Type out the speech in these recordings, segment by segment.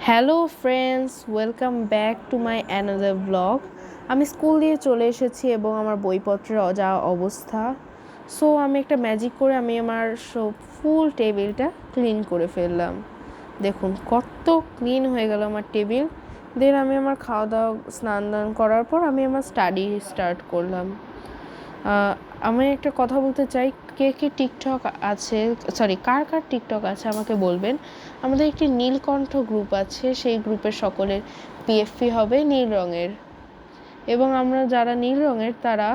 Hello friends, welcome back to my another blog. আমি school দিয়ে চলে এসেছি এবং আমার বইপত্রের যা অবস্থা। সো আমি একটা ম্যাজিক করে আমি আমার সব ফুল টেবিলটা ক্লিন করে ফেললাম। দেখুন কত ক্লিন হয়ে গেল আমার টেবিল। দেন আমি আমার খাওয়া দাওয়া স্নান দান করার পর আমি আমার স্টাডি স্টার্ট করলাম। আমি একটা কথা বলতে চাই, কে কে টিকটক আছে, কার কার টিকটক আছে আমাকে বলবেন। আমাদের একটি নীলকণ্ঠ গ্রুপ আছে, সেই গ্রুপের সকলের পিএফপি হবে নীল রঙের, এবং আমরা যারা নীল রঙের তারা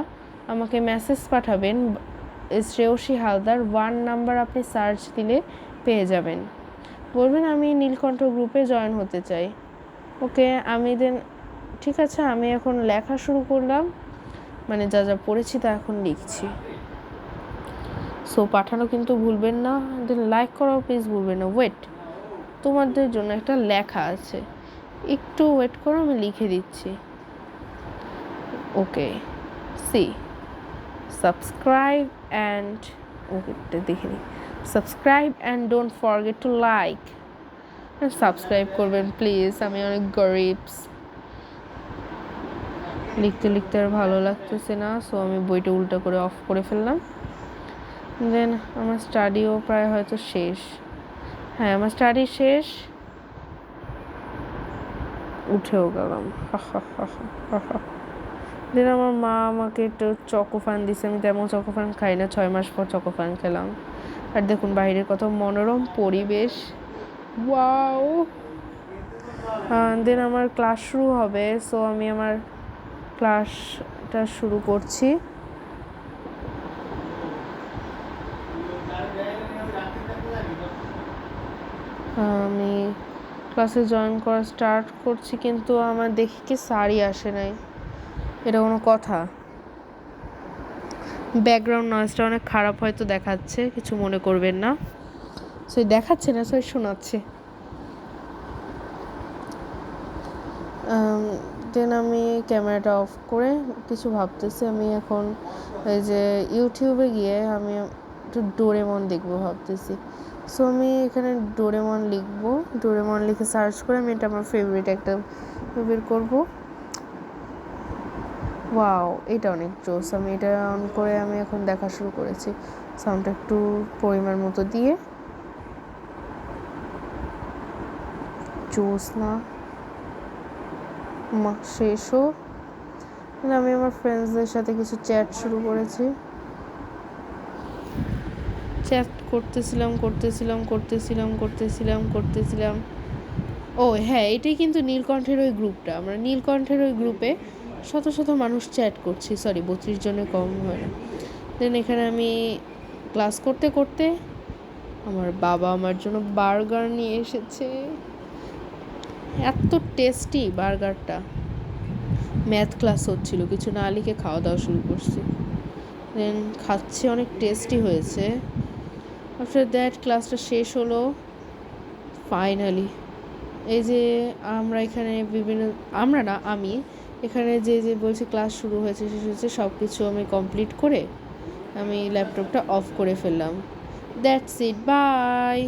আমাকে মেসেজ পাঠাবেন, শ্রেয়সী হালদার 1 নাম্বার আপনি সার্চ দিলে পেয়ে যাবেন। বলবেন আমি নীলকণ্ঠ গ্রুপে জয়েন হতে চাই। ওকে, আমি দেন ঠিক আছে, আমি এখন লেখা শুরু করলাম, মানে যা যা পড়েছি তা এখন লিখছি। সো পাঠানো কিন্তু ভুলবেন না, দেন লাইক করাও প্লিজ ভুলবেন না। ওয়েট, তোমাদের জন্য একটা লেখা আছে, একটু ওয়েট করো, আমি লিখে দিচ্ছি। ওকে, সি সাবস্ক্রাইব অ্যান্ড ওকে দেখে নিই। Subscribe and don't forget to like. Subscribe করবেন প্লিজ, আমি অনেক গরিবস। লিখতে লিখতে আর ভালো লাগতেছে না, সো আমি বইটা উল্টা করে অফ করে ফেললাম। দেন আমার স্টাডিও প্রায় হয়তো শেষ। হ্যাঁ, আমার স্টাডি শেষ, উঠেও গেলাম। দেন আমার মা আমাকে একটু চকোফান দিছে, আমি তেমন চকোফান খাই না, 6 মাস পর চকোফান খেলাম। আর দেখুন বাইরের কত মনোরম পরিবেশ, ওয়াও। দেন আমার ক্লাস শুরু হবে, সো আমি আমার ক্লাসটা শুরু করছি। আমি ক্লাসে জয়েন করা স্টার্ট করছি, কিন্তু আমার দেখি কি স্যারই আসে নাই। এটা কোনো কথা? ব্যাকগ্রাউন্ড নয়েজটা অনেক খারাপ হয়তো দেখাচ্ছে, কিছু মনে করবেন না। সো দেখাচ্ছে না, সো শোনাচ্ছে। দেন আমি ক্যামেরাটা অফ করে কিছু ভাবতেছি। আমি এখন এই যে ইউটিউবে গিয়ে আমি একটু ডোরেমন দেখবো ভাবতেছি। সো আমি এখানে ডোরেমন লিখবো, ডোরেমন লিখে সার্চ করে আমি এটা আমার ফেভারিট একটা বের করবো। ওয়াও, এটা অনেক জোস। আমি এটা অন করে আমি এখন দেখা শুরু করেছি। সাউন্ডটা একটু পরিমাণ মতো দিয়ে। জোস না শেষও। আমি আমার ফ্রেন্ডসদের সাথে কিছু চ্যাট শুরু করেছি। চ্যাট করতেছিলাম। ও হ্যাঁ, এটাই কিন্তু নীলকণ্ঠের ওই গ্রুপটা। আমরা নীলকণ্ঠের ওই গ্রুপে শত শত মানুষ চ্যাট করছি, 32 জনের কম হয় না। দেন এখানে আমি ক্লাস করতে করতে আমার বাবা আমার জন্য বার্গার নিয়ে এসেছে। এত টেস্টি বার্গারটা। ম্যাথ ক্লাস হচ্ছিল, কিছু না লিখে খাওয়া দাওয়া শুরু করছি। দেন খাচ্ছি, অনেক টেস্টি হয়েছে। আফটার দ্যাট ক্লাসটা শেষ হলো ফাইনালি। এই যে আমরা এখানে আমি এখানে যে যে বলছি ক্লাস শুরু হয়েছে শেষ হয়েছে সব কিছু আমি কমপ্লিট করে আমি ল্যাপটপটা অফ করে ফেললাম। That's it, by.